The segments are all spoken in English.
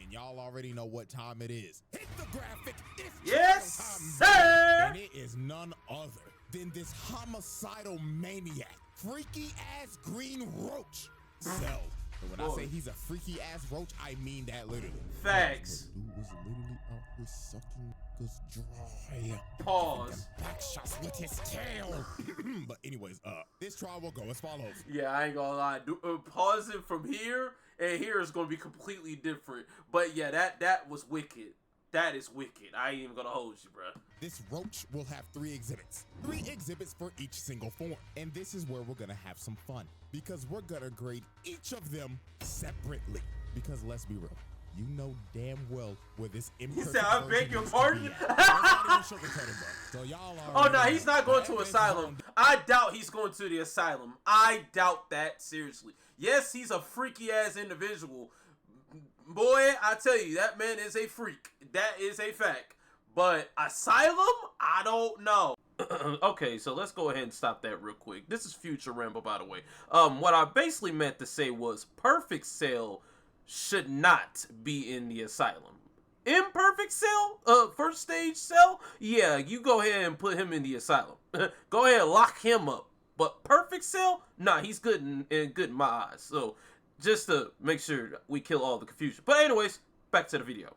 and y'all already know what time it is. Hit the graphic. It's Yes, time, sir. and it is none other than this homicidal maniac, freaky ass green roach, Cell. And when I say he's a freaky ass roach, I mean that literally. Facts. Dude was literally out here sucking niggas dry. Pause. Back shots with his tail. But anyways, this trial will go as follows. Yeah, I ain't gonna lie. Pausing from here and here is gonna be completely different. But yeah, that was wicked. That is wicked. I ain't even gonna hold you, bro. This roach will have 3 exhibits. 3 exhibits for each single form. And this is where we're gonna have some fun, because we're gonna grade each of them separately. Because let's be real, you know damn well where this imperfect He said, I beg your pardon? So y'all Oh, no, he's not going to asylum. I doubt he's going to the asylum. I doubt that, seriously. Yes, he's a freaky ass individual. Boy, I tell you, that man is a freak. That is a fact. But asylum? I don't know. Okay, so let's go ahead and stop that real quick. This is future Rambo, by the way. What I basically meant to say was Perfect Cell should not be in the asylum. Imperfect Cell, first stage Cell, yeah, you go ahead and put him in the asylum. Go ahead and lock him up. But Perfect Cell, nah, he's good in my eyes. So just to make sure we kill all the confusion. But anyways, back to the video.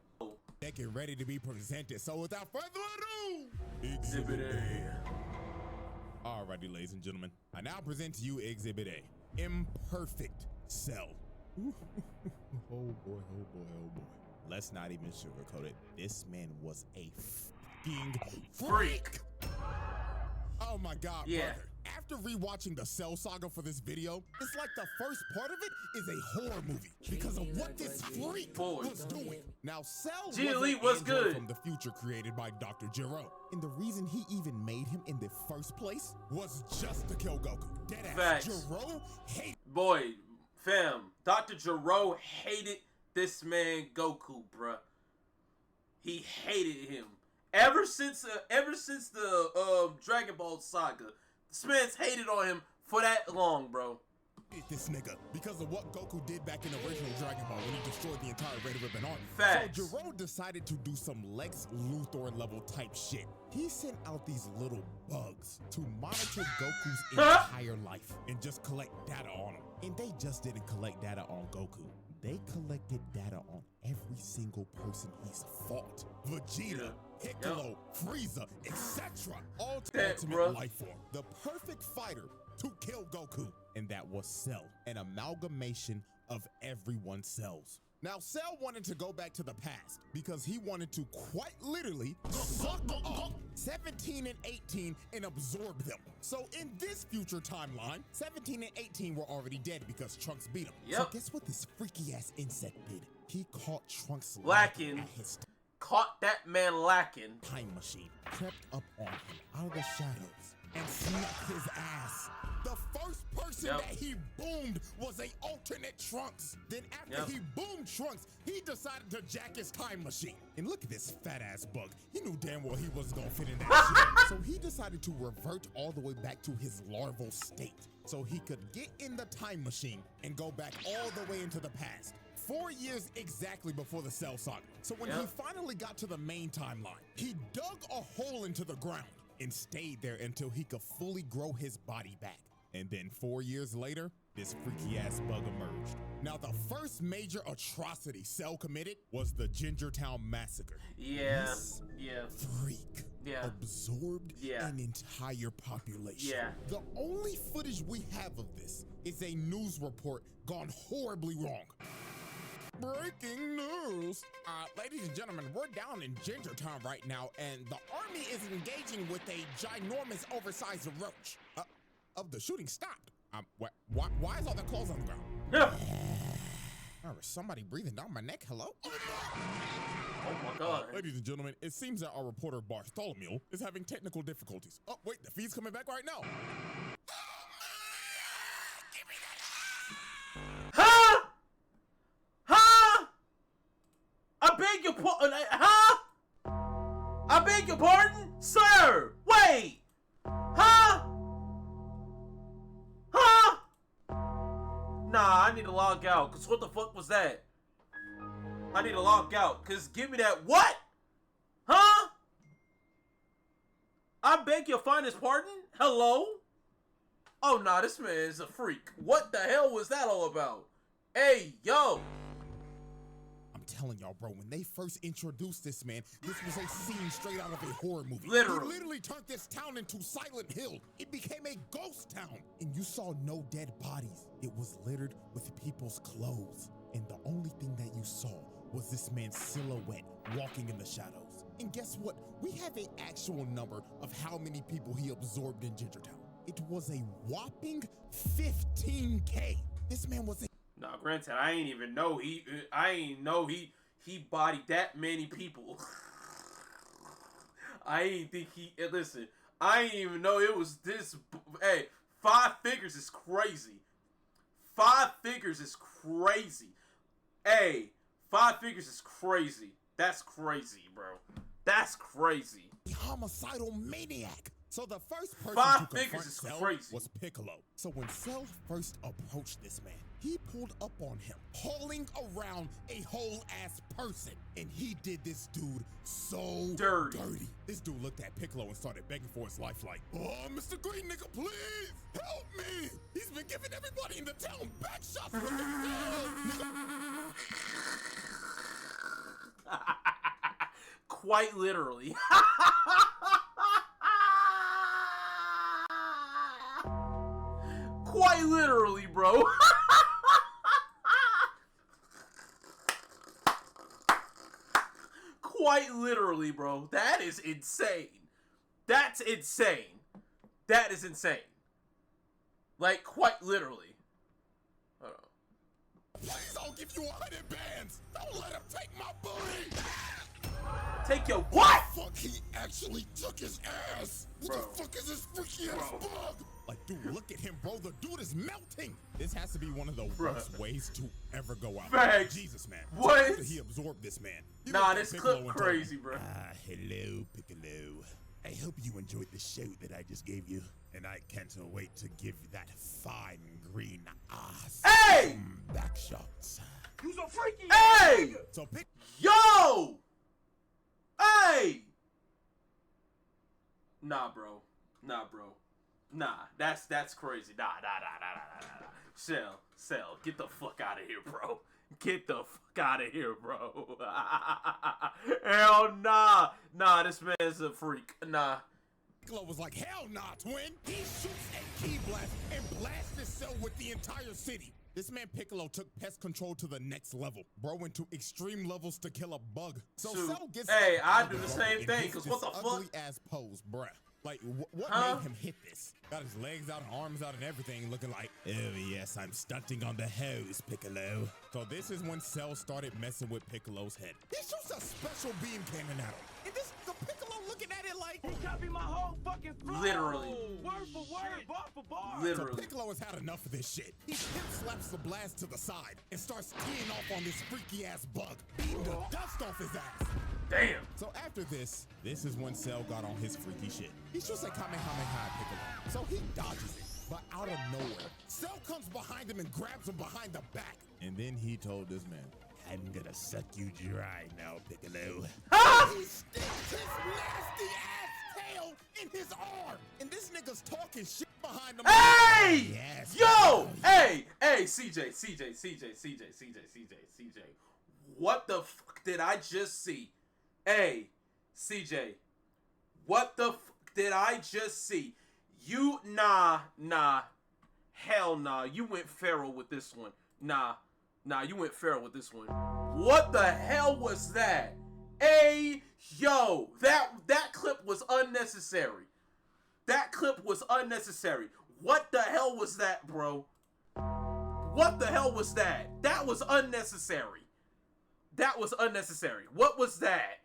Getting ready to be presented. So without further ado, Exhibit A. Alrighty, ladies and gentlemen, I now present to you Exhibit A. Imperfect Cell. Oh boy, oh boy, oh boy. Let's not even sugarcoat it. This man was a fucking freak. Oh my God, yeah. brother. After rewatching the Cell saga for this video, it's like the first part of it is a horror movie because of what this freak was doing. Now, Cell was good from the future created by Dr. GHOUL. And the reason he even made him in the first place was just to kill Goku. Deadass. GHOUL hated. Boy, fam, Dr. GHOUL hated this man Goku, bruh. He hated him. Ever since the Dragon Ball saga, this man's hated on him for that long, bro. This nigga because of what Goku did back in the original Dragon Ball when he destroyed the entire Red Ribbon Army. Facts. So GHOUL decided to do some Lex Luthor level type shit. He sent out these little bugs to monitor Goku's entire life and just collect data on him. And they just didn't collect data on Goku. They collected data on every single person he's fought. Vegeta, Piccolo, Frieza, etc. All to ultimate life form. The perfect fighter to kill Goku. And that was Cell, an amalgamation of everyone's cells. Now, Cell wanted to go back to the past because he wanted to quite literally suck up 17 and 18 and absorb them. So in this future timeline, 17 and 18 were already dead because Trunks beat him. Yep. So guess what this freaky ass insect did? He caught Trunks lacking at his caught that man lacking. Time machine crept up on him out of the shadows and snapped his ass. The first person that he boomed was a alternate Trunks. Then after he boomed Trunks, he decided to jack his time machine. And look at this fat ass bug. He knew damn well he wasn't gonna fit in that shit. So he decided to revert all the way back to his larval state so he could get in the time machine and go back all the way into the past. 4 years exactly before the Cell saga. So when he finally got to the main timeline, he dug a hole into the ground and stayed there until he could fully grow his body back. And then 4 years later, this freaky ass bug emerged. Now, the first major atrocity Cell committed was the Gingertown Massacre. This freak absorbed an entire population. The only footage we have of this is a news report gone horribly wrong. Breaking news! Ladies and gentlemen, we're down in Gingertown right now, and the army is engaging with a ginormous, oversized roach. Of the shooting stopped. Why is all the clothes on the ground? There was somebody breathing down my neck. Hello? Oh my God. Ladies and gentlemen, it seems that our reporter Bartholomew is having technical difficulties. Oh, wait, the feed's coming back right now. Give me that. Huh? Huh? I beg your pardon. Huh? I beg your pardon? Sir, wait. Huh? Huh? Nah, I need to log out, because what the fuck was that? I need to log out. Cause give me that what? Huh? I beg your finest pardon? Hello? Oh nah, this man is a freak. What the hell was that all about? Hey, yo. I'm telling y'all, bro, when they first introduced this man, this was a scene straight out of a horror movie. Literally. He literally turned this town into Silent Hill. It became a ghost town. And you saw no dead bodies. It was littered with people's clothes. And the only thing that you saw was this man's silhouette walking in the shadows. And guess what? We have an actual number of how many people he absorbed in Gingertown. It was a whopping 15K. This man was a... Nah, granted, I ain't know he bodied that many people. I ain't think he, listen, I ain't even know it was this, hey, 5 figures is crazy. 5 figures is crazy. Hey, 5 figures is crazy. That's crazy, bro. That's crazy. Homicidal maniac. So the first person 5 to figures confront is Cell crazy. was Piccolo. So when Cell first approached this man, he pulled up on him, hauling around a whole ass person. And he did this dude so dirty. This dude looked at Piccolo and started begging for his life like, oh, Mr. Green nigga, please help me. He's been giving everybody in the town back shots from the Quite literally. Quite literally, bro. Quite literally, bro. That is insane. That's insane. That is insane. Like, quite literally. Hold on. Please, I'll give you 100 bands. Don't let him take my booty. Take your what? Fuck, he actually took his ass. What the fuck is this freaky ass bug? Like, dude, look at him, bro. The dude is melting. This has to be one of the worst ways to ever go out. Facts. Jesus, man. What? After he absorbed this man. Nah, this clip crazy, bro. Hello, Piccolo. I hope you enjoyed the show that I just gave you. And I can't wait to give that fine green ass some back shots. You so freaky. Hey! So pick. Yo! Hey! Nah, bro. Nah, bro. Nah, that's crazy. Nah. Cell, get the fuck out of here, bro. Get the fuck out of here, bro. Hell nah. Nah, this man's a freak. Nah. Piccolo was like, hell nah, twin. He shoots a key blast and blasts his cell with the entire city. This man Piccolo took pest control to the next level. Bro went to extreme levels to kill a bug. So Cell gets... Hey, I do the same thing, cause what the ugly fuck? ass pose, bruh. Like, what made him hit this? Got his legs out, arms out, and everything, looking like, oh yes, I'm stunting on the hose, Piccolo. So this is when Cell started messing with Piccolo's head. He shoots a special beam cannon at him. And this, the Piccolo looking at it like... He copied my whole fucking flow. Literally. Word for word, bar for bar. Literally. So Piccolo has had enough of this shit. He hip slaps the blast to the side and starts teeing off on this freaky ass bug, beating the dust off his ass. Damn. So after this is when Cell got on his freaky shit. He shoots a Kamehameha at Piccolo, so he dodges it. But out of nowhere, Cell comes behind him and grabs him behind the back. And then he told this man, I'm gonna suck you dry now, Piccolo. He sticks his nasty ass tail in his arm. And this nigga's talking shit behind him. Hey! Yes, Yo! Hey, CJ. What the fuck did I just see? Hey, CJ. What the fuck did I just see? You, nah. Hell nah. You went feral with this one. Nah, you went feral with this one. What the hell was that? Hey, yo, that clip was unnecessary. That clip was unnecessary. What the hell was that, bro? What the hell was that? That was unnecessary. That was unnecessary. What was that?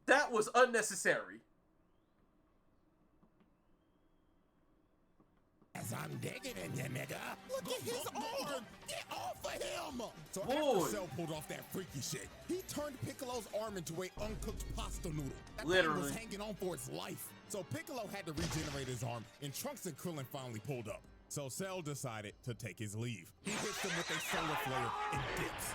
That was unnecessary. As I'm digging in you, nigga. Look at his arm. Get off of him. So Boy. after Cell pulled off that freaky shit, he turned Piccolo's arm into a uncooked pasta noodle. That Literally. thing was hanging on for its life. So Piccolo had to regenerate his arm, and Trunks and Krillin finally pulled up. So Cell decided to take his leave. He hits him with a solar flare and dips.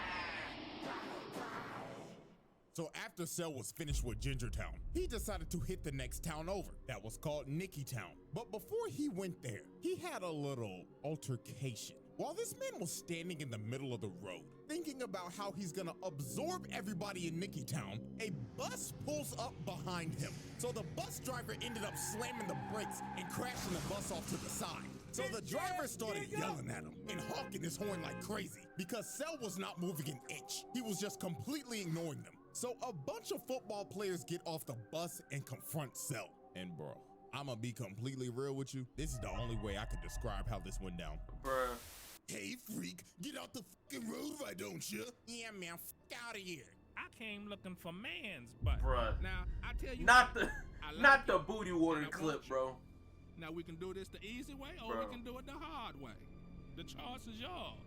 So after Cell was finished with Gingertown, he decided to hit the next town over. That was called Nickytown. But before he went there, he had a little altercation. While this man was standing in the middle of the road, thinking about how he's gonna absorb everybody in Nickytown, a bus pulls up behind him. So the bus driver ended up slamming the brakes and crashing the bus off to the side. So the driver started yelling at him and honking his horn like crazy because Cell was not moving an inch. He was just completely ignoring them. So a bunch of football players get off the bus and confront Cell. And bro, I'ma be completely real with you. This is the only way I could describe how this went down. Bruh. Hey freak, get out the fucking road, why don't you? Yeah man, fuck out of here. I came looking for man's butt. Bruh. Now, I tell you Not what, the I like not the it, booty water and I clip, want you. bro. Now we can do this the easy way or Bro. we can do it the hard way. The choice is yours.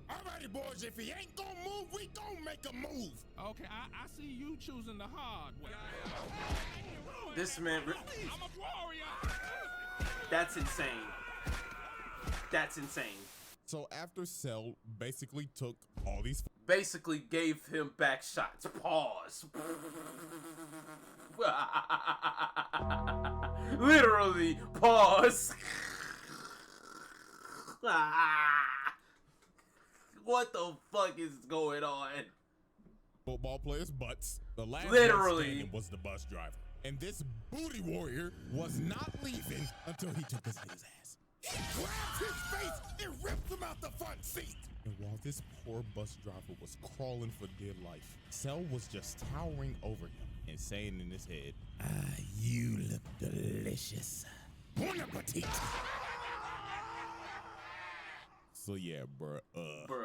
Alrighty boys, if he ain't gonna move, we gonna make a move. Okay, I see you choosing the hard way. This man, I'm a warrior. that's insane. That's insane. So after Cell basically took all these Basically gave him back shots. Pause. Literally, pause. What the fuck is going on? football players' butts, the last Literally. man standing was the bus driver. And this booty warrior was not leaving until he took this nigga's ass. He grabs his face and rips him out the front seat. And while this poor bus driver was crawling for dear life, Cell was just towering over him and saying in his head, you look delicious. Bon appetit. So yeah, bruh,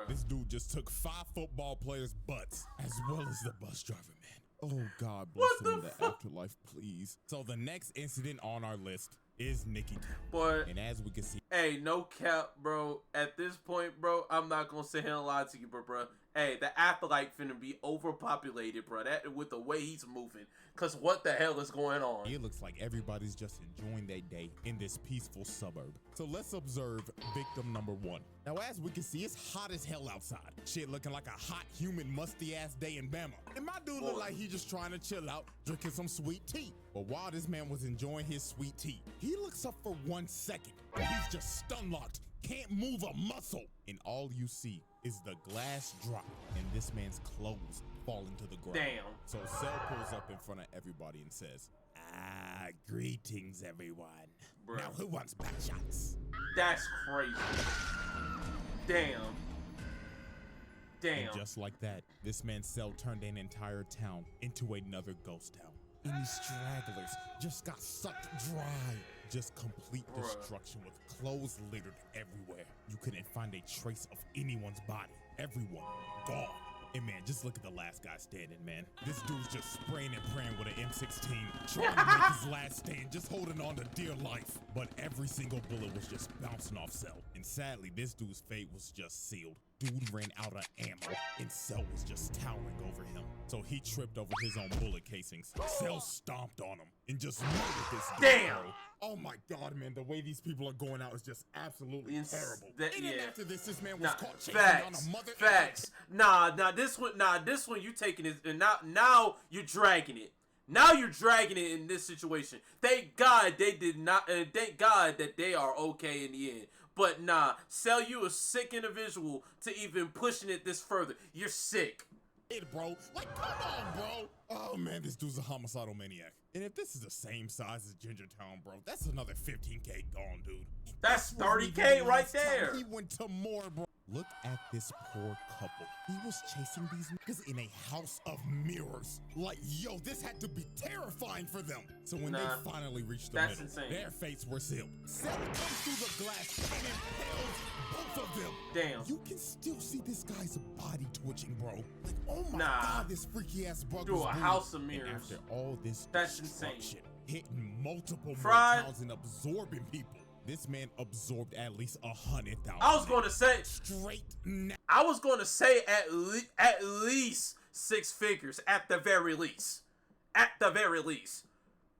this dude just took 5 football players' butts, as well as the bus driver, man. Oh, God bless What him in the the fuck? afterlife, please. So the next incident on our list is Nickytown. Boy, And as we can see, hey, no cap, bro. At this point, bro, I'm not gonna sit here and lie to you, bro. Hey, the afterlife finna be overpopulated, bro. That with the way he's moving. Cause what the hell is going on? it looks like everybody's just enjoying their day in this peaceful suburb. So let's observe victim number 1. Now, as we can see, it's hot as hell outside. Shit looking like a hot, humid, musty-ass day in Bama. And my dude look like he just trying to chill out, drinking some sweet tea. But while this man was enjoying his sweet tea, he looks up for 1 second. And he's just stun-locked, can't move a muscle. And all you see is the glass drop and this man's clothes falling to the ground. Damn. So Cell pulls up in front of everybody and says, greetings, everyone. Bruh. Now, who wants back shots? That's crazy. Damn. Damn. And just like that, this man's Cell turned an entire town into another ghost town. And these stragglers just got sucked dry. Just complete Bruh. destruction with clothes littered everywhere. You couldn't find a trace of anyone's body. Everyone gone. And man, just look at the last guy standing, man. This dude's just spraying and praying with an M16, trying to make his last stand, just holding on to dear life. But every single bullet was just bouncing off Cell. And sadly, this dude's fate was just sealed. Dude ran out of ammo, and Cell was just towering over him. So he tripped over his own bullet casings. Cell stomped on him and just murdered this dude. Damn. Bro. Oh my God, man, the way these people are going out is just absolutely terrible. that- And then yeah. after this man was Nah, caught chasing facts, down a mother. facts. This one you taking it, and now you're dragging it. Now you're dragging it in this situation. Thank God they did not, and thank God that they are okay in the end. But nah, Cell, you a sick individual to even pushing it this further. You're sick. Bro, like, come on, bro. Oh man, this dude's a homicidal maniac. And if this is the same size as Gingertown, bro, that's another 15K gone, dude. That's This wasn't 30K even the right last time there. He went to more, bro. Look at this poor couple. He was chasing these niggas in a house of mirrors. Like, yo, this had to be terrifying for them. So when Nah, they finally reached the that's middle, insane. their fates were sealed. Cell comes through the glass and impales both of them. Damn. You can still see this guy's body twitching, bro. Like, oh my Nah. God, this freaky ass bug Through was a brutal. house of And mirrors. after all this That's insane. destruction, hitting multiple Fried. more towns and absorbing people, this man absorbed at least 100,000. I was going to say, straight now. I was going to say at least 6 figures at the very least. At the very least.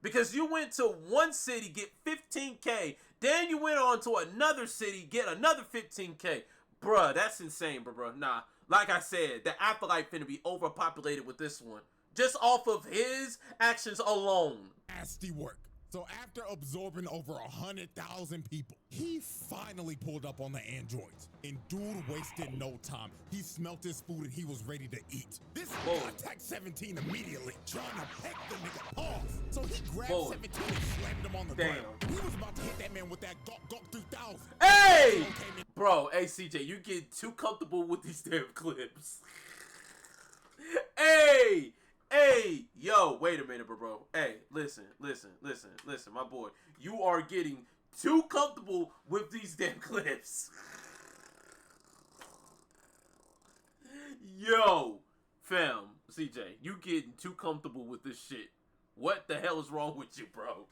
Because you went to one city, get 15K, then you went on to another city, get another 15K. Bruh, that's insane, bruh. Nah, like I said, the afterlife finna be overpopulated with this one. just off of his actions alone. Nasty work. So after absorbing over 100,000 people, he finally pulled up on the androids. And dude wasted no time. He smelt his food and he was ready to eat. This nigga attacked 17 immediately, trying to peck the nigga paws. So he grabbed 17 and slammed him on the ground. He was about to hit that man with that Gawk 3000. Hey! Bro, hey CJ, you get too comfortable with these damn clips. Hey! Hey, yo, wait a minute, bro. Hey, listen, my boy. You are getting too comfortable with these damn clips. Yo, fam, CJ, you getting too comfortable with this shit. What the hell is wrong with you, bro?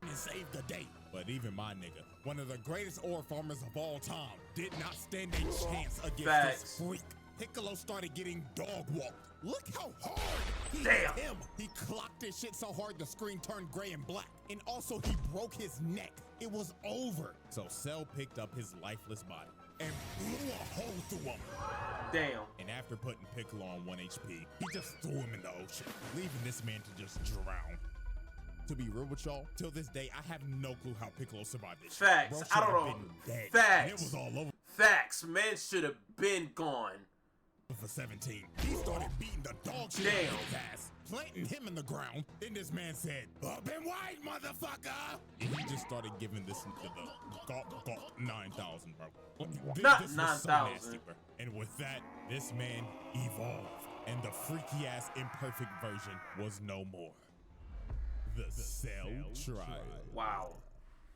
And saved the day. But even my nigga, one of the greatest ore farmers of all time, did not stand a chance against this freak. Piccolo started getting dog walked. Look how hard he hit him. He clocked this shit so hard the screen turned gray and black. And also he broke his neck. It was over. So Cell picked up his lifeless body and blew a hole through him. Damn. And after putting Piccolo on 1 HP, he just threw him in the ocean, leaving this man to just drown. To be real with y'all, till this day, I have no clue how Piccolo survived this. Facts. Bro, I don't know. Dead. Facts. And it was all over. Facts. Man should have been gone. For 17, he started beating the dog shit out of his ass, planting him in the ground. Then this man said, "Up and wide, motherfucker!" And he just started giving this nigga the Gawk 9000, bro. Not this 9,000. So and with that, this man evolved, and the freaky ass imperfect version was no more. The Cell Trial. Wow.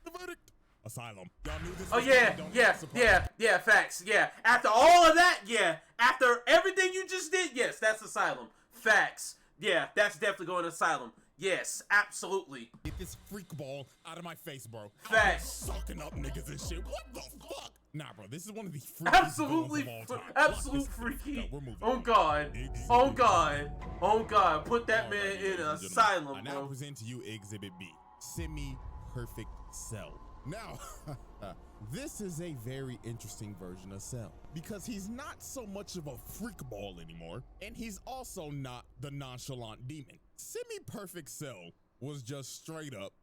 The verdict. Asylum. Y'all knew this. Oh yeah, facts, yeah. After all of that, yeah. After everything you just did, yes, that's Asylum. Facts. Yeah, that's definitely going to Asylum. Yes, absolutely. Get this freak ball out of my face, bro. Facts. Sucking up niggas and shit. What the fuck? Nah, bro, this is one of the freakiest Absolutely, villains of all time. absolute freaky. No, we're moving Oh on. God. Oh God. Oh God. Put that man in an asylum, I now bro. present to you Exhibit B, Semi-Perfect Cell. Now, this is a very interesting version of Cell because he's not so much of a freak ball anymore, and he's also not the nonchalant demon. Semi-Perfect Cell was just straight up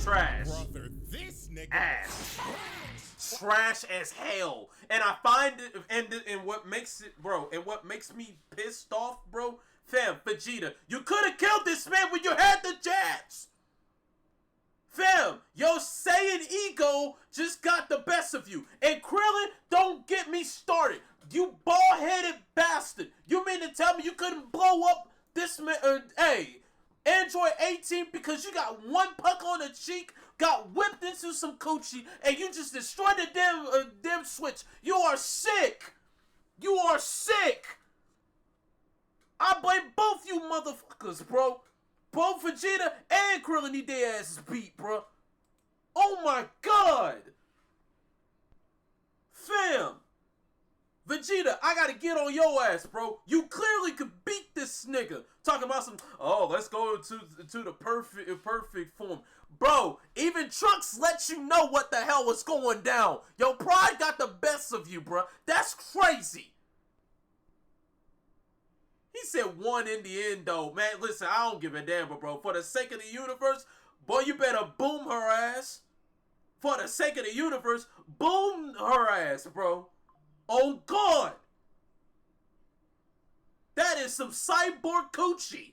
Trash. brother. This nigga Ass. Trash as hell. And I find it, and what makes it, bro, and what makes me pissed off, bro, fam, Vegeta, you could have killed this man when you had the chance. Fam, your Saiyan ego just got the best of you. And Krillin, don't get me started. You bald-headed bastard. You mean to tell me you couldn't blow up this man, hey, Android 18 because you got one puck on the cheek, got whipped into some coochie, and you just destroyed the damn switch. You are sick. You are sick. I blame both you motherfuckers, bro. Both Vegeta and Krillin need their asses beat, bro. Oh my God. Fam. Vegeta, I gotta get on your ass, bro. You clearly could beat this nigga. Talking about some, oh, let's go to the perfect form. Bro, even Trunks let you know what the hell was going down. Your pride got the best of you, bro. That's crazy. He said one in the end, though. Man, listen, I don't give a damn, bro. For the sake of the universe, boy, you better boom her ass. For the sake of the universe, boom her ass, bro. Oh, God. That is some cyborg coochie.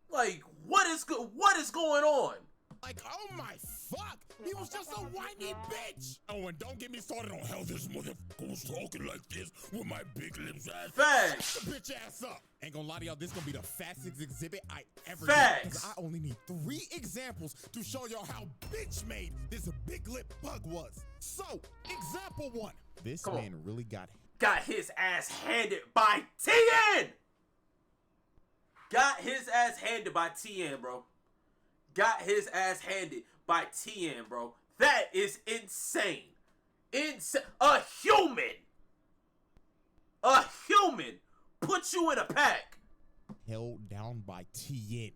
Like, what is going on? like, oh my fuck, he was just a whiny bitch. Oh, and don't get me started on how this motherfucker was talking like this with my big lips ass. Facts. Shut the bitch ass up. Ain't gonna lie to y'all, this gonna be the fastest exhibit I ever Facts. did. Because I only need 3 examples to show y'all how bitch made this big lip bug was. So, example 1. This man really got his ass handed by TN. Got his ass handed by TN, bro. Got his ass handed by TN, bro. That is insane. A human put you in a pack. held down by TN.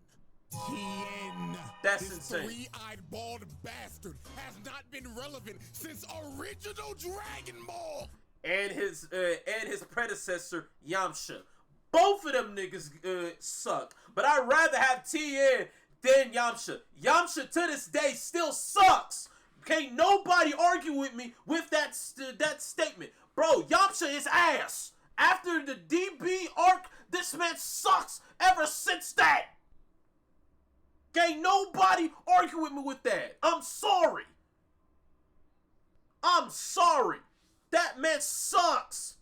TN. That's this insane. 3-eyed bald bastard has not been relevant since original Dragon Ball. and his predecessor Yamcha. Both of them niggas suck. But I'd rather have Tien than Yamcha. Yamcha to this day still sucks. Can't nobody argue with me with that statement. Bro, Yamcha is ass. After the DB arc, this man sucks ever since that. Can't nobody argue with me with that. I'm sorry. I'm sorry. That man sucks.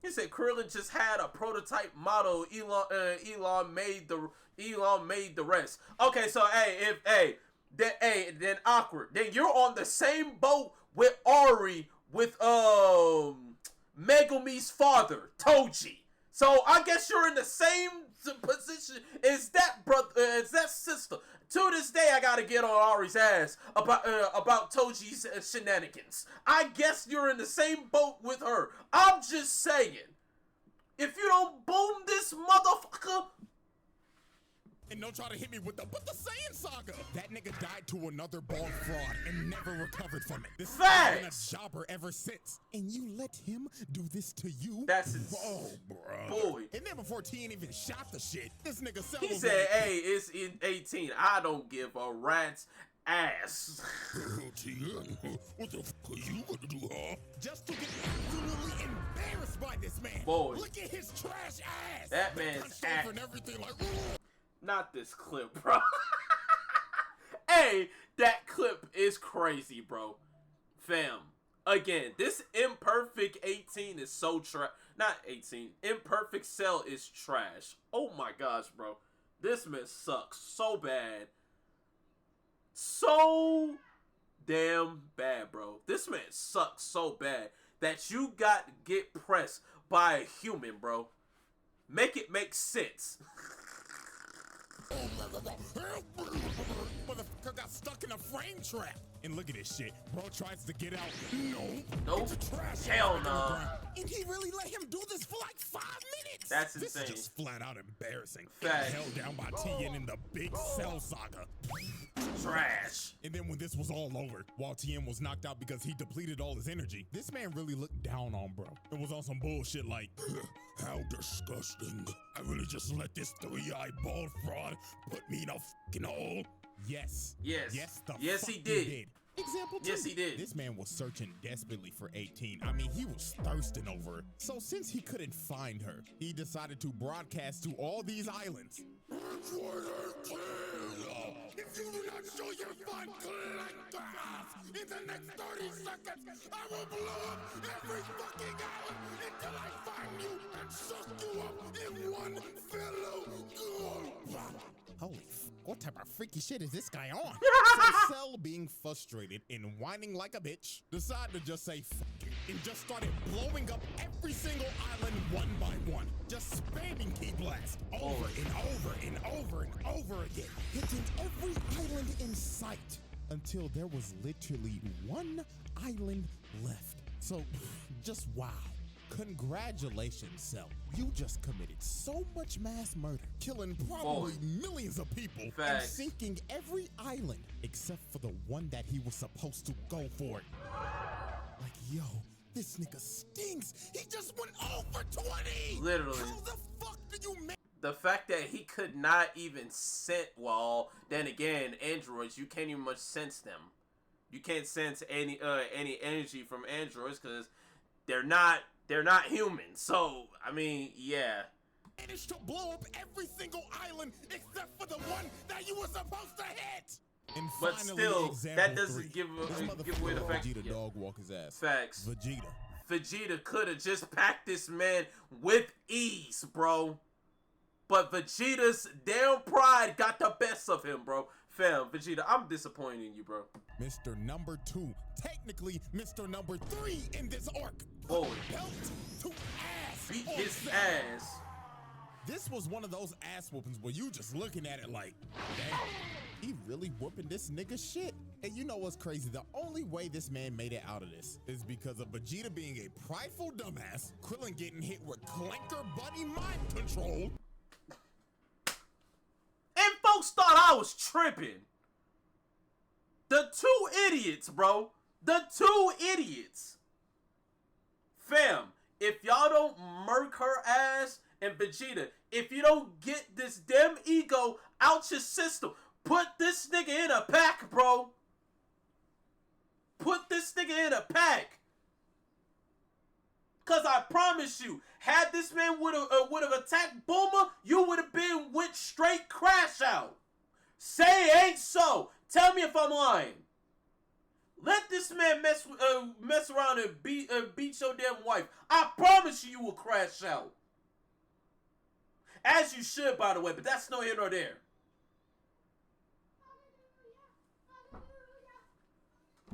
He said Krillin just had a prototype model. Elon made the rest. Okay, so then awkward. Then you're on the same boat with Ari with Megumi's father, Toji. So I guess you're in the same position as that brother, as that sister. To this day, I gotta get on Ari's ass about Toji's shenanigans. I guess you're in the same boat with her. I'm just saying, if you don't boom this motherfucker. And don't try to hit me with the Saiyan saga. That nigga died to another bald fraud and never recovered from it. This has been a jobber ever since. And you let him do this to you? That's insane. Oh, bro. Boy. And then before Tien even shot the shit, this nigga He said, hey, it's in 18. I don't give a rat's ass. Tien, what the fuck are you gonna do, huh? Just to get absolutely embarrassed by this man. Boy. Look at his trash ass. That man's ass. And everything like, not this clip, bro. Hey, that clip is crazy, bro. Fam. Again, this imperfect 18 is so trash. Not 18. Imperfect Cell is trash. Oh my gosh, bro. This man sucks so bad. So damn bad, bro. This man sucks so bad that you got to get pressed by a human, bro. Make it make sense. Motherfucker got stuck in a frame trap. And look at this shit. Bro tries to get out. Nope. It's a trash. Hell no. And he really let him do this for like 5 minutes. That's insane. This is just flat out embarrassing. Fact. Held down by Tien in the Big Cell saga. Trash. And then when this was all over, while Tien was knocked out because he depleted all his energy, this man really looked down on bro. It was on some bullshit like, how disgusting. I really just let this 3-eyed bald fraud put me in a fucking hole? Yes. Yes. Yes, he did. Example 2. Yes, he did. This man was searching desperately for 18. I mean, he was thirsting over her. So since he couldn't find her, he decided to broadcast to all these islands. If you do not show your fun like grass in the next 30 seconds, I will blow up every fucking island until I find you and suck you up in one fellow goal. Holy f***, what type of freaky shit is this guy on? So Cell, being frustrated and whining like a bitch, decided to just say fuck it and just started blowing up every single island one by one. Just spamming key blast over and over and over and over again, hitting every island in sight until there was literally one island left. So just wow. Congratulations, Cell. You just committed so much mass murder, killing probably millions of people, and sinking every island except for the one that he was supposed to go for. Like, yo, this nigga stinks. He just went over 20. Literally. How the fuck did you make? The fact that he could not even sense, well, then again, androids, you can't even much sense them. You can't sense any energy from androids because they're not human. So, I mean, yeah. Managed to blow up every single island except for the one that you were supposed to hit. And but finally, still, that doesn't give away the fact. Vegeta dog walk his ass. Facts. Vegeta could have just packed this man with ease, bro. But Vegeta's damn pride got the best of him, bro. Fam, Vegeta, I'm disappointed in you, bro. Mr. Number 2. Technically, Mr. Number 3 in this arc. Boy. Belt to ass. Beat his ass. This was one of those ass whoopings where you just looking at it like, damn, he really whooping this nigga shit. And you know what's crazy? The only way this man made it out of this is because of Vegeta being a prideful dumbass, Krillin getting hit with clanker buddy mind control. And folks thought I was tripping. The 2 idiots, bro. The 2 idiots. if y'all don't murk her ass, and Vegeta, if you don't get this damn ego out your system, put this nigga in a pack, bro. Put this nigga in a pack. Cause I promise you, had this man would have attacked Bulma, you would have been went straight crash out. Say it ain't so. Tell me if I'm lying. Let this man mess around and beat your damn wife. I promise you, you will crash out. As you should, by the way, but that's no here nor there.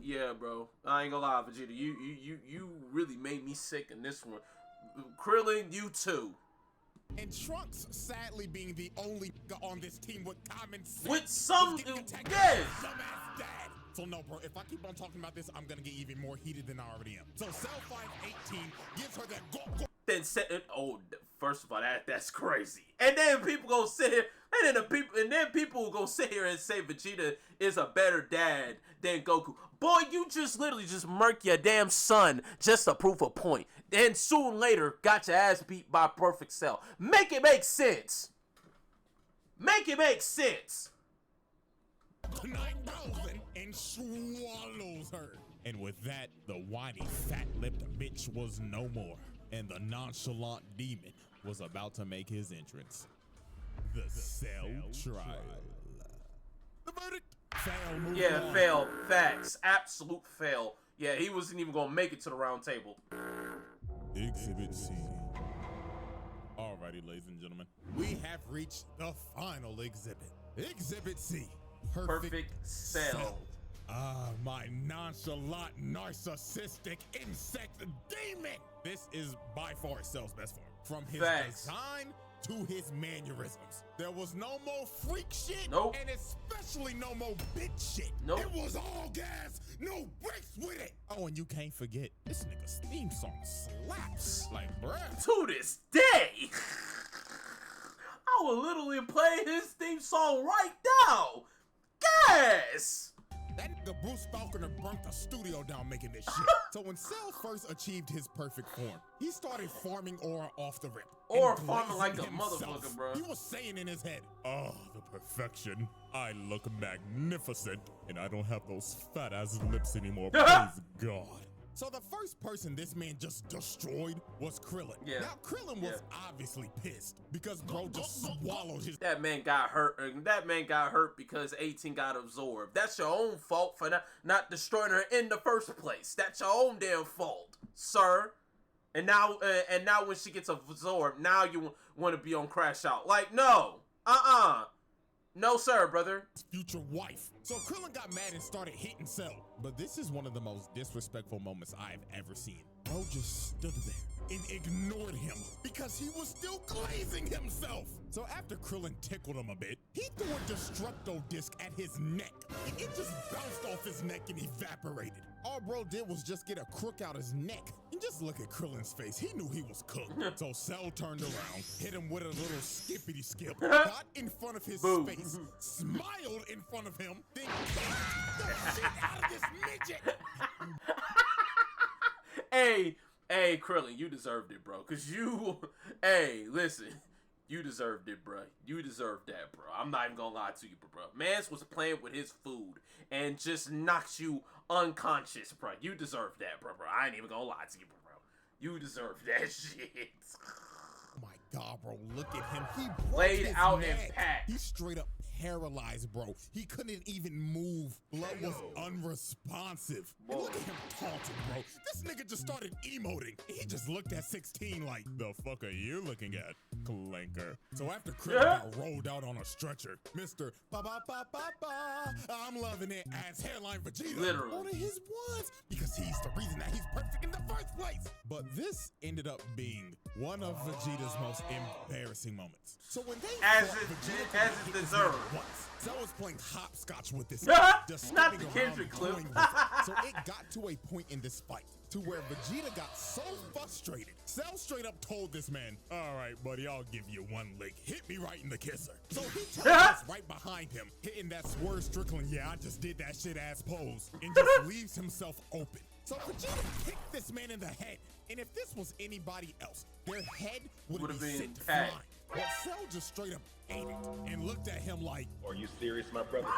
Yeah, bro. I ain't gonna lie, Vegeta. You really made me sick in this one. Krillin, you too. And Trunks, sadly, being the only on this team with common sense. With some, yes. Dumbass dad. So no, bro. If I keep on talking about this, I'm gonna get even more heated than I already am. So Cell 518 gives her that go. Then first of all, that's crazy. And then people gonna sit here, and then people will go sit here and say Vegeta is a better dad than Goku. Boy, you just literally just murk your damn son just to prove a point. Then soon later, got your ass beat by Perfect Cell. Make it make sense. Make it make sense. 9,000 and swallows her. And with that, the whiny, fat-lipped bitch was no more. And the nonchalant demon was about to make his entrance. The Cell trial. The verdict. Fail. Yeah, fail. Facts. Absolute fail. Yeah, he wasn't even gonna make it to the round table. Exhibit C. Alrighty, ladies and gentlemen. We have reached the final exhibit. Exhibit C. Perfect Cell. My nonchalant, narcissistic insect demon. This is by far Cell's best form. From his design to his mannerisms. There was no more freak shit. Nope. And especially no more bitch shit. Nope. It was all gas, no breaks with it. Oh, and you can't forget, this nigga's theme song slaps. Like, bruh. To this day, I will literally play his theme song right now. Gas! That nigga Bruce Falconer burnt the studio down making this shit. So when Cell first achieved his perfect form, he started farming aura off the rip. Or farming like a motherfucker, bro. He was saying in his head, oh, the perfection. I look magnificent, and I don't have those fat ass lips anymore, praise God. So the first person this man just destroyed was Krillin. Yeah. Now Krillin was obviously pissed because bro just swallowed his. That man got hurt. That man got hurt because 18 got absorbed. That's your own fault for not destroying her in the first place. That's your own damn fault, sir. And now when she gets absorbed, now you want to be on Crash Out. Like, no. No, sir, brother. Future wife. So Krillin got mad and started hitting Cell. But this is one of the most disrespectful moments I've ever seen. Bro just stood there and ignored him because he was still glazing himself. So after Krillin tickled him a bit, he threw a Destructo disc at his neck. And it just bounced off his neck and evaporated. All bro did was just get a crook out his neck. And just look at Krillin's face. He knew he was cooked. So Cell turned around, hit him with a little skippity skip, got in front of his face, smiled in front of him, then kicked the shit out of this midget. Hey, Krillin, you deserved it, bro. Cause hey, listen, you deserved it, bro. You deserved that, bro. I'm not even gonna lie to you, bro. Mans was playing with his food and just knocked you unconscious, bro. You deserved that, bro. I ain't even gonna lie to you, bro. You deserved that shit. Oh my God, bro, look at him. He laid out and packed. He straight up paralyzed, bro. He couldn't even move. Blood was unresponsive. And look at him taunting, bro. This nigga just started emoting. He just looked at 16 like, the fuck are you looking at, clanker? So after Krillin got rolled out on a stretcher, Mr. Ba-ba-ba-ba-ba, I'm loving it as Hairline Vegeta. Literally. One of his ones, because he's the reason that he's perfect in the first place. But this ended up being one of Vegeta's most embarrassing moments. So when they as it deserved. Cell was playing hopscotch with this just not the skipping around Kendrick clip. doing this. So it got to a point in this fight to where Vegeta got so frustrated. Cell straight up told this man, all right, buddy, I'll give you one lick. Hit me right in the kisser. So he turns right behind him, hitting that Swerve Strickland, yeah, I just did that shit ass pose, and just leaves himself open. So Vegeta kicked this man in the head, and if this was anybody else, their head would have been sent flying. But Cell just straight up ate it and looked at him like, "Are you serious, my brother?"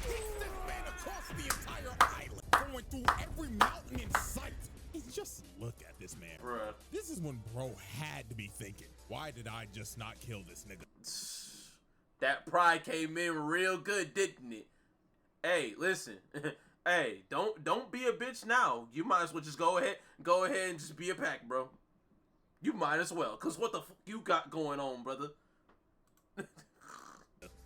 Kicks this man across the entire island, going through every mountain in sight. Just look at this man. Bruh. This is when bro had to be thinking, why did I just not kill this nigga? That pride came in real good, didn't it? Hey, listen. Hey, don't be a bitch now. You might as well just go ahead and just be a pack, bro. You might as well, cause what the fuck you got going on, brother?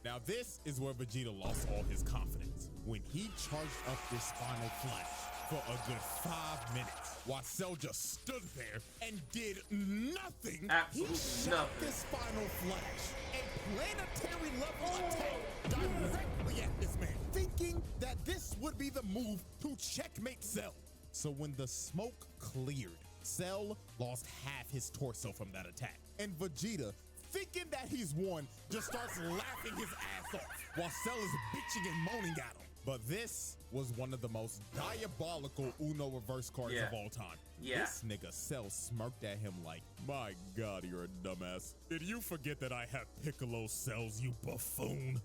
Now this is where Vegeta lost all his confidence, when he charged up this final flash for a good 5 minutes, while Cell just stood there and did nothing. Absolutely he shot nothing. this final flash, a planetary level attack directly at this man, thinking that this would be the move to checkmate Cell. So when the smoke cleared, Cell lost half his torso from that attack, and Vegeta, thinking that he's won, just starts laughing his ass off while Cell is bitching and moaning at him. But this was one of the most diabolical Uno reverse cards of all time. This nigga Cell smirked at him like, my God, you're a dumbass. Did you forget that I have Piccolo cells, you buffoon?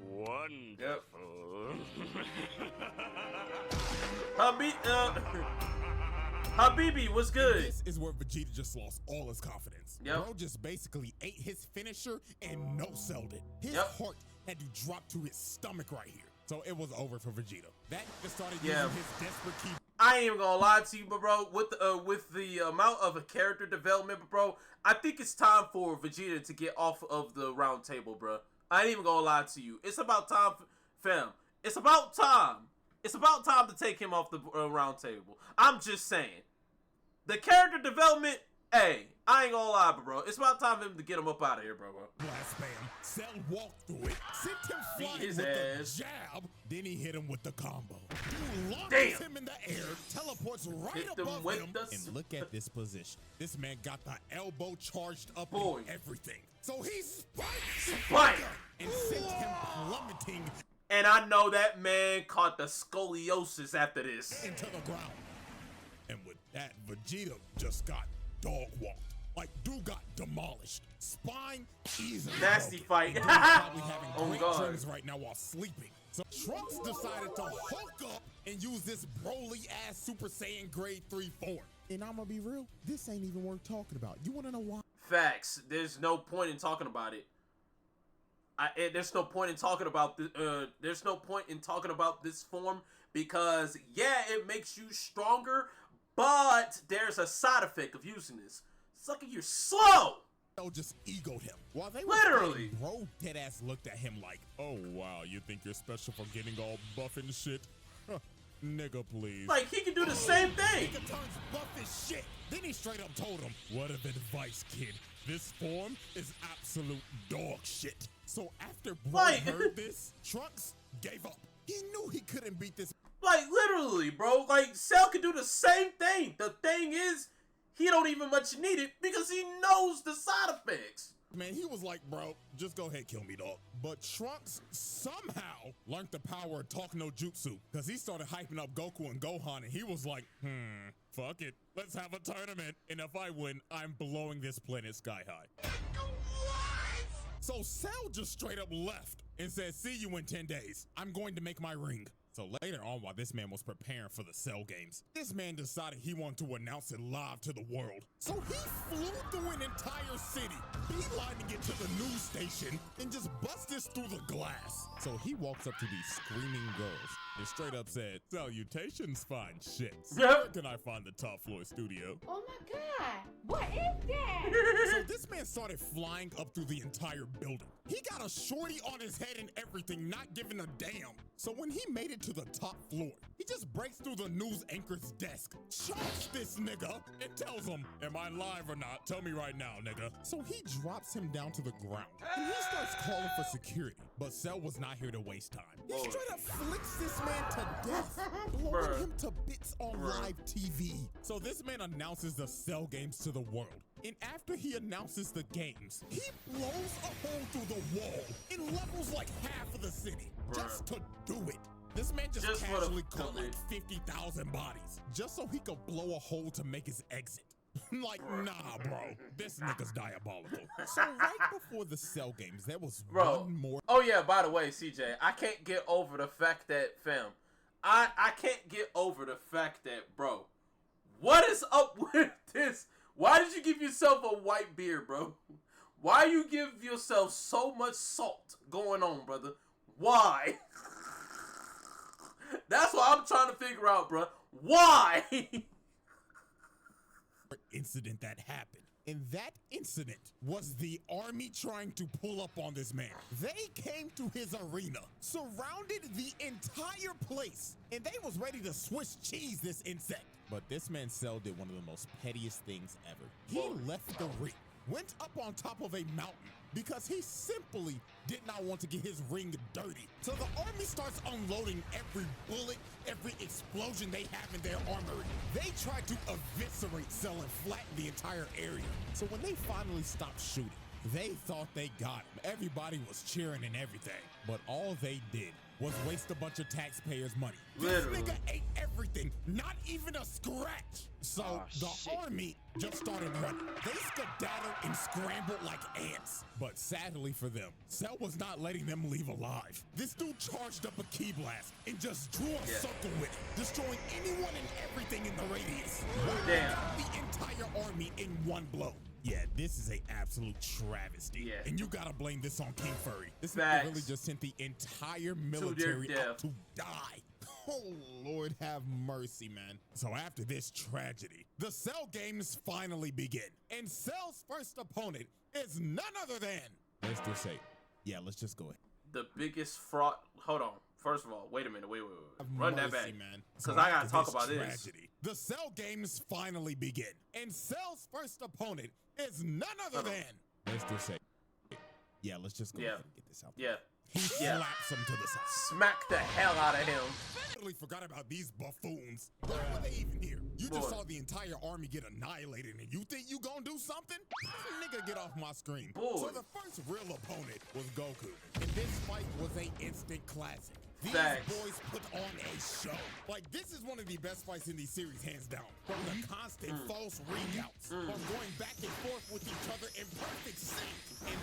Wonderful. Habibi, what's good? And this is where Vegeta just lost all his confidence. Bro just basically ate his finisher and no-selled it. His heart had to drop to his stomach right here. So it was over for Vegeta. That just started using his desperate key. I ain't even gonna lie to you, but bro, with the amount of a character development, bro, I think it's time for Vegeta to get off of the round table, bro. I ain't even gonna lie to you. It's about time, fam. It's about time. It's about time to take him off the round table. I'm just saying. The character development, hey, I ain't gonna lie, bro. It's about time for him to get him up out of here, bro. Blast spam. Cell walked through it, sent him flying his with ass. the jab, then he hit him with the combo. Dude launches him in the air, teleports right above him, and look at this position. This man got the elbow charged up and everything. So he spiked and sent him plummeting. And I know that man caught the scoliosis after this. Into the ground. And with that, Vegeta just got dog walked. Like, dude got demolished. Spine easily nasty broken. fight. And probably having Oh great God. dreams right now while sleeping. So Trunks decided to hulk up and use this Broly ass Super Saiyan grade 3 form. And I'm gonna be real, this ain't even worth talking about. You wanna know why? Facts. There's no point in talking about it. There's no point in talking about there's no point in talking about this form because it makes you stronger, but there's a side effect of using this. Sucker, you're slow. Cell just egoed him. While they were literally, fighting, bro deadass looked at him like, oh wow, you think you're special for getting all buff and shit? Huh, nigga, please. Like he can do the same thing. Nigga turns buff as shit. Then he straight up told him, word of advice, kid. This form is absolute dog shit. So after bro heard this, Trunks gave up. He knew he couldn't beat this. Like literally, bro. Like Cell can do the same thing. The thing is, he don't even much need it because he knows the side effects. Man, he was like, bro, just go ahead, kill me, dog. But Trunks somehow learned the power of talk no jutsu because he started hyping up Goku and Gohan, and he was like, fuck it. Let's have a tournament, and if I win, I'm blowing this planet sky high. So Cell just straight up left and said, see you in 10 days. I'm going to make my ring. So later on, while this man was preparing for the Cell games, this man decided he wanted to announce it live to the world. So he flew through an entire city, beelining it to the news station, and just busted through the glass. So he walks up to these screaming girls and straight up said, salutations, fine shits. Where can I find the top floor studio? Oh my God, what is that? So this man started flying up through the entire building. He got a shorty on his head and everything, not giving a damn. So when he made it to the top floor, he just breaks through the news anchor's desk, chokes this nigga, and tells him, am I live or not? Tell me right now, nigga. So he drops him down to the ground, and he starts calling for security. But Cell was not here to waste time. He straight up flicks this man to death, blowing him to bits on live TV. So this man announces the Cell games to the world. And after he announces the games, he blows a hole through the wall and levels like half of the city just to do it. This man just Just for the casually caught filler. like 50,000 bodies just so he could blow a hole to make his exit. Like, nah, bro. This nigga's diabolical. So right before the Cell games, there was Bro. one more. Oh yeah, by the way, CJ, I can't get over the fact that, fam, I can't get over the fact that, bro, what is up with this? Why did you give yourself a white beard, bro? Why you give yourself so much salt going on, brother? Why? That's what I'm trying to figure out, bro. Why? Incident that happened. And that incident was the army trying to pull up on this man. They came to his arena, surrounded the entire place, and they was ready to Swiss cheese this insect. But this man Cell did one of the most pettiest things ever. He left the ring, went up on top of a mountain because he simply did not want to get his ring dirty. So the army starts unloading every bullet, every explosion they have in their armory. They tried to eviscerate Cell and flatten the entire area. So when they finally stopped shooting, they thought they got him. Everybody was cheering and everything. But all they did was waste a bunch of taxpayers' money. Literally. This nigga ate everything, not even a scratch. So the army just started running. They skedaddled and scrambled like ants. But sadly for them, Cell was not letting them leave alive. This dude charged up a key blast and just drew a circle with it, destroying anyone and everything in the radius. Damn. The entire army in one blow. Yeah, this is a absolute travesty. Yeah. And you gotta blame this on King Furry. This Facts. nigga really just sent the entire military out to die. Oh, Lord have mercy, man. So after this tragedy, the Cell games finally begin. And Cell's first opponent is none other than, let's just say, let's just go ahead. The biggest fraud. Hold on. First of all, wait a minute. Wait. Run that back. Man. Because I gotta talk about this. Tragedy, the Cell games finally begin. And Cell's first opponent is none other than, let's just say, let's just go ahead and get this out. He slaps him to the side. Smack the hell out of him. Totally forgot about these buffoons. Why were they even here? You just saw the entire army get annihilated and you think you gonna do something? Nigga, get off my screen. So the first real opponent was Goku. And this fight was an instant classic. These boys put on a show. Like, this is one of the best fights in these series, hands down. From the constant false ring-outs, from going back and forth with each other in perfect sync.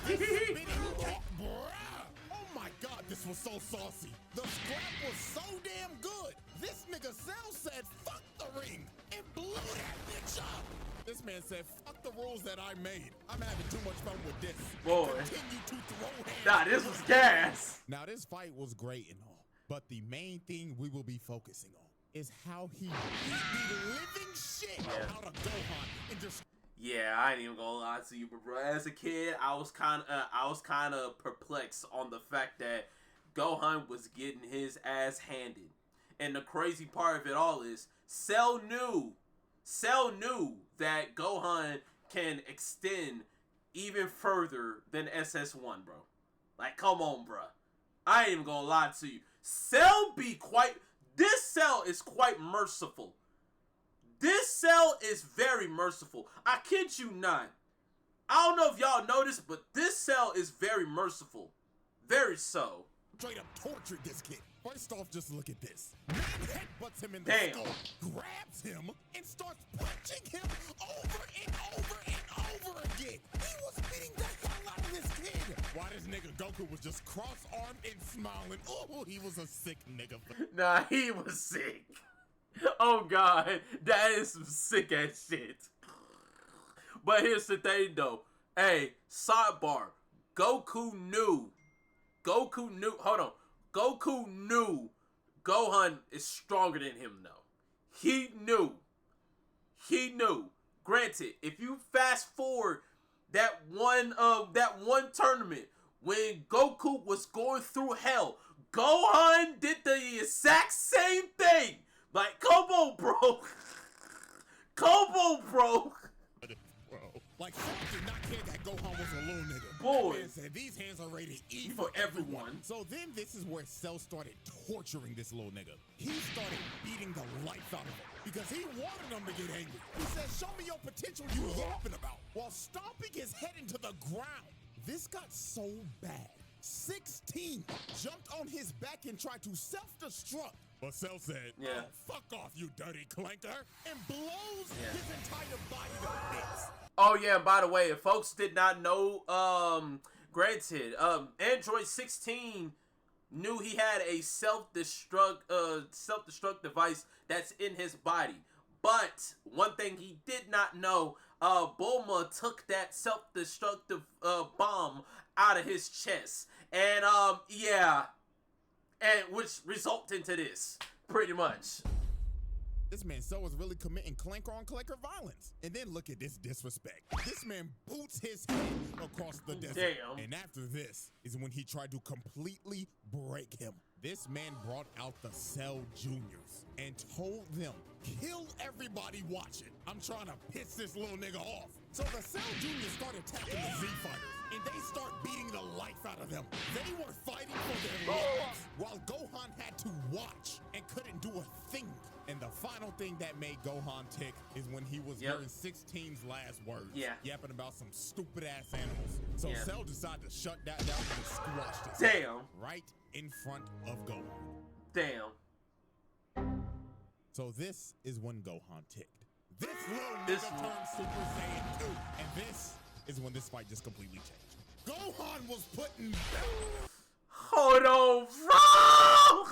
And this spinning kick, bruh. Oh my God, this was so saucy. The scrap was so damn good. This nigga Cell said, fuck the ring, and blew that bitch up. This man said, fuck the rules that I made. I'm having too much fun with this. Boy. Continue to throw hands. Nah, this was gas. Now, this fight was great and all, but the main thing we will be focusing on is how he beat the living shit out of Gohan and just... Yeah, I ain't even gonna lie to you, but bro, as a kid, I was kind of perplexed on the fact that Gohan was getting his ass handed, and the crazy part of it all is Cell knew that Gohan can extend even further than SS1, bro. Like, come on, bro. I ain't even gonna lie to you. This Cell is quite merciful. This Cell is very merciful. I kid you not. I don't know if y'all noticed, but this Cell is very merciful. Very so. Straight up tortured this kid. First off, just look at this. Man headbutts him in the skull, grabs him, and starts punching him over and over and over again. He was beating the hell out of this kid. Why this nigga Goku was just cross-armed and smiling. Oh, he was a sick nigga. Nah, he was sick. Oh God, that is some sick ass shit. But here's the thing though. Hey, sidebar. Goku knew. Hold on. Goku knew Gohan is stronger than him though. He knew. Granted, if you fast forward that one tournament when Goku was going through hell, Gohan did the exact same thing. Like, come on, bro. Like, Cell did not care that Gohan was a little nigga. Boy. Man said, these hands are rated E for everyone. So then this is where Cell started torturing this little nigga. He started beating the life out of him because he wanted him to get angry. He said, show me your potential you yapping about, while stomping his head into the ground. This got so bad 16 jumped on his back and tried to self-destruct. But Cell said, Yeah. "Oh, fuck off, you dirty clanker," and blows his entire body to bits. Oh yeah, and by the way, if folks did not know, granted, Android 16 knew he had a self-destruct device that's in his body. But one thing he did not know, Bulma took that self-destructive bomb out of his chest. And yeah, and which resulted into this, pretty much. This man Cell was really committing clanker on clanker violence. And then look at this disrespect. This man boots his head across the desert. Damn. And after this is when he tried to completely break him. This man brought out the Cell Juniors and told them, "Kill everybody watching. I'm trying to piss this little nigga off." So the Cell Juniors started attacking the Z fighters, and they start beating the life out of them. They were fighting for their lives, while Gohan had to watch and couldn't do a thing. And the final thing that made Gohan tick is when he was hearing 16's last words, yapping about some stupid ass animals. So Cell decided to shut that down and squashed it. Damn. Right in front of Gohan. Damn. So this is when Gohan ticked. This little nigga turned Super Saiyan 2. And this is when this fight just completely changed. Gohan was putting... Hold on, bro!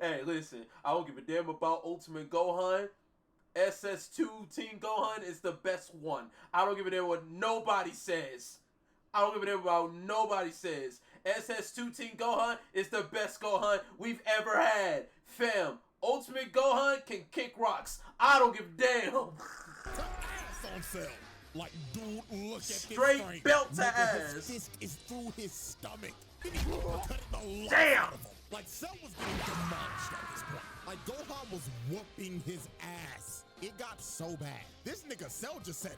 Hey, listen, I don't give a damn about Ultimate Gohan. SS2 Team Gohan is the best one. I don't give a damn what nobody says. I don't give a damn about what nobody says. SS2 Team Gohan is the best Gohan we've ever had. Fam, Ultimate Gohan can kick rocks. I don't give a damn. Ass on Cell. Like, dude, look at this Straight belt to ass. His fist is through his stomach. Then he cut the life Damn. out of him. Like, Cell was getting demolished at this point. Like, Gohan was whooping his ass. It got so bad. This nigga Cell just said,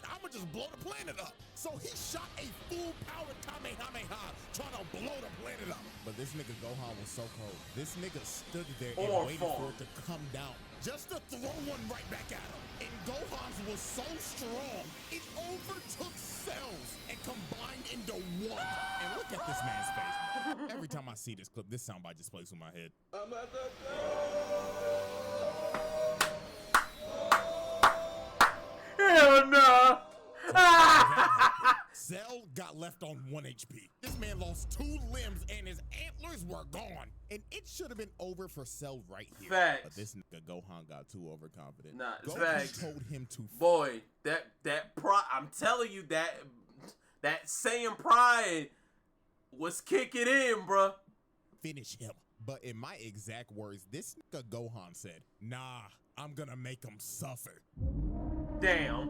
"I'ma just blow the planet up." So he shot a full power Kamehameha trying to blow the planet up. But this nigga Gohan was so cold. This nigga stood there and waited for it to come down just to throw one right back at him. And Gohan's was so strong, it overtook Cell's and combined into one. And look at this man's face. Every time I see this clip, this soundbite just plays through my head. Hell no! Cell got left on 1 HP. This man lost 2 limbs and his antlers were gone. And it should have been over for Cell right here. Facts. But this nigga Gohan got too overconfident. Nah, it's Gohan facts. told him to Boy, I'm telling you that Saiyan pride was kicking in, bruh. finish him. But in my exact words, this nigga Gohan said, "Nah, I'm gonna make him suffer." Damn.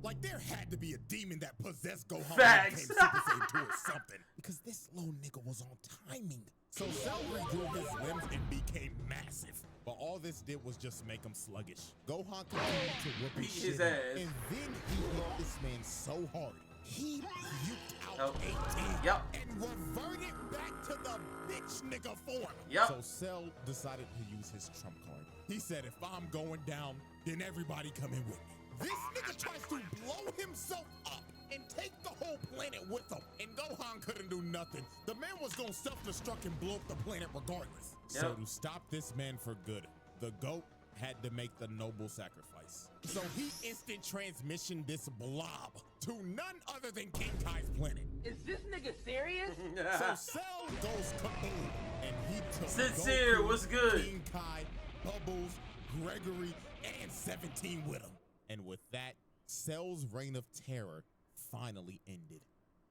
Like, there had to be a demon that possessed Gohan Facts. and became Super Saiyan 2 or something. Because this little nigga was on timing. So Cell regrew his limbs and became massive. But all this did was just make him sluggish. Gohan continued to whip Beat his his shit ass. out. And then he hit this man so hard, he puked out 18 Yep. and reverted back to the bitch nigga form. Yep. So Cell decided to use his trump card. He said, "If I'm going down, then everybody come in with me." This nigga tries to blow himself up and take the whole planet with him. And Gohan couldn't do nothing. The man was gonna self-destruct and blow up the planet regardless. So Yep. to stop this man for good, the GOAT had to make the noble sacrifice. So he instant transmission this blob to none other than King Kai's planet. Is this nigga serious? So Cell goes kaboom, and he took Sincere, Goku, what's good? King Kai, Bubbles, Gregory, and 17 with him. And with that, Cell's reign of terror finally ended.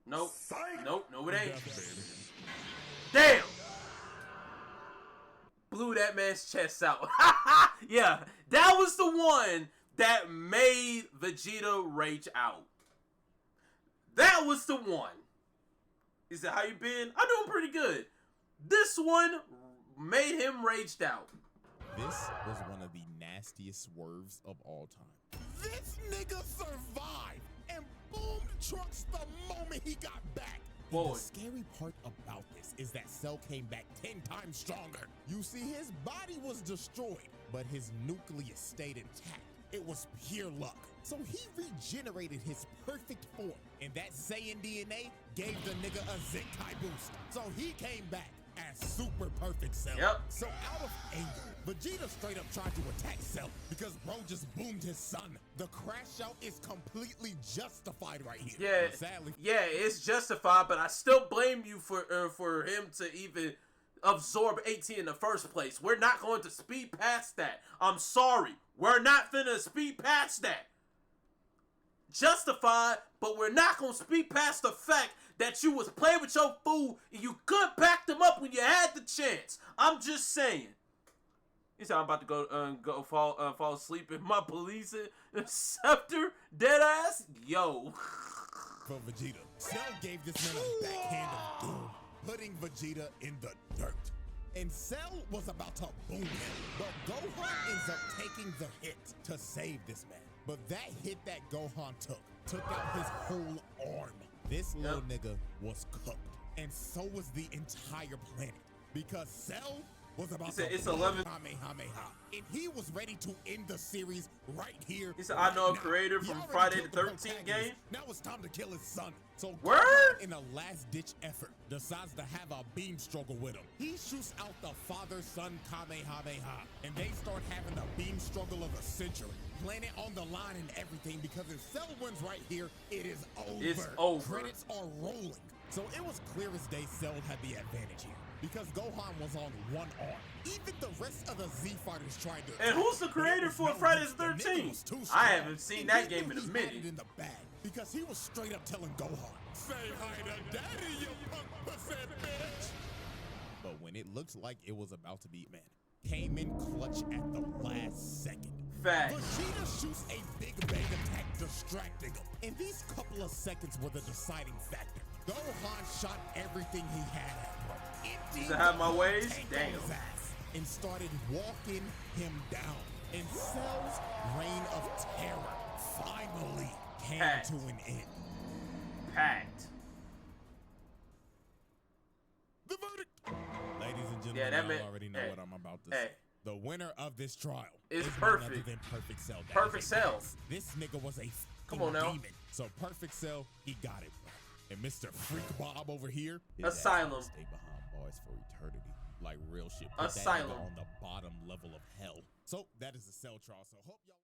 Nope. Nope. No, it ain't. Death, Damn. Blew that man's chest out. Yeah, that was the one that made Vegeta rage out. That was the one. He said, "How you been?" "I'm doing pretty good." This one made him raged out. This was one of the nastiest swerves of all time. This nigga survived and boomed Trunks the moment he got back. And Boy. the scary part about this is that Cell came back 10 times stronger. You see, his body was destroyed, but his nucleus stayed intact. it was pure luck. So he regenerated his perfect form, and that Saiyan DNA gave the nigga a Zenkai boost. So he came back as super perfect Cell. Yep. So out of anger, Vegeta straight up tried to attack Cell because bro just boomed his son. The crash out is completely justified right here. Yeah, But sadly, yeah, it's justified, but I still blame you for him to even absorb 18 in the first place. We're not going to speed past that. I'm sorry. We're not finna speed past that. Justified, but we're not gonna speed past the fact that you was playing with your fool and you could back them up when you had the chance. I'm just saying. He said I'm about to go fall asleep in my police scepter, dead ass. Yo. for Vegeta, Cell gave this man a backhand of doom, putting Vegeta in the dirt. And Cell was about to boom him, but Gohan ends up taking the hit to save this man. But that hit that Gohan took out his whole arm. This little nigga was cooked, and so was the entire planet, because Cell was about to it's 11. Kamehameha, and he was ready to end the series right here. He said, I know a now. creator He from already Friday killed the the 13th protagonist. game. Now it's time to kill his son. So Word? Gohan, in a last-ditch effort, decides to have a beam struggle with him. He shoots out the father-son Kamehameha, and they start having the beam struggle of the century. Planet on the line and everything, because if Cell wins right here, it is over. It's over. Credits are rolling. So it was clear as day Cell had the advantage here, because Gohan was on one arm. Even the rest of the Z fighters tried to. And who's the but it creator was for no Friday use. the nigga 13th? was too I strong. haven't seen And that he game knew in a he had minute. it in the bag, because he was straight up telling Gohan, "Say hi to daddy, you punk pussy bitch." But when it looked like it was about to be, man, came in clutch at the last second. Fact. Vegeta shoots a big bang attack, distracting him. And these couple of seconds were the deciding factor. Gohan shot everything he had at him. Does it have my ways? Damn. His ass, and started walking him down. And Cell's reign of terror finally came Packed. to an end. Packed. The verdict. Ladies and gentlemen, Yeah, that y'all man- already know hey, what I'm about to hey. say. The winner of this trial It's is perfect. none other than Perfect Cell. That Perfect is a Cell. boss. This nigga was a Come on now. demon. So Perfect Cell, he got it. And Mr. Freak Bob over here, his ass Asylum. will stay behind bars for eternity. Like real shit. Put that Asylum. nigga on the bottom level of hell. So that is the Cell trial. So hope y'all.